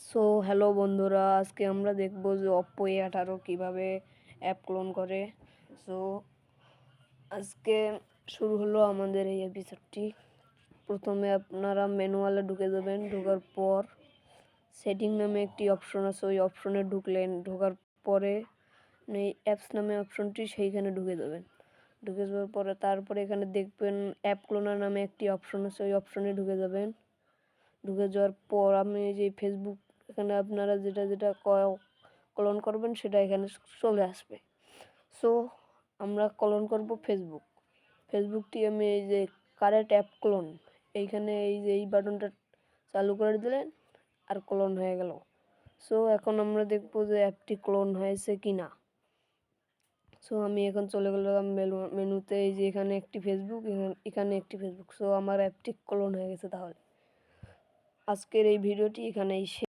So hello বন্ধুরা, আজকে আমরা দেখব যে Oppo A18 কীভাবে অ্যাপ ক্লোন করে। সো আজকে শুরু হলো আমাদের এই এপিসোডটি। প্রথমে আপনারা ম্যানুয়ালে ঢুকে যাবেন। ঢোকার পর সেটিং নামে একটি অপশন আছে, ওই অপশনে ঢুকলেন। ঢোকার পরে এই অ্যাপস নামে অপশনটি সেইখানে ঢুকে যাবেন। ঢুকে যাওয়ার পরে তারপরে এখানে দেখবেন অ্যাপ ক্লোনার নামে একটি অপশন আছে, ওই অপশনে ঢুকে যাবেন। ঢুকে যাওয়ার পর আমি যে ফেসবুক, এখানে আপনারা যেটা যেটা ক্লোন করবেন সেটা এখানে চলে আসবে। সো আমরা ক্লোন করব ফেসবুকটি আমি এই যে কারেন্ট অ্যাপ ক্লোন, এইখানে এই যে এই বাটনটা চালু করে দিলেন আর ক্লোন হয়ে গেল। সো এখন আমরা দেখব যে অ্যাপটি ক্লোন হয়েছে কি না। সো আমি এখন চলে গেলাম মেনুতে। এই যে এখানে একটি ফেসবুক, এখানে একটি ফেসবুক। সো আমার অ্যাপটি ক্লোন হয়ে গেছে। তাহলে আজকের এই ভিডিওটি এখানেই শেষ।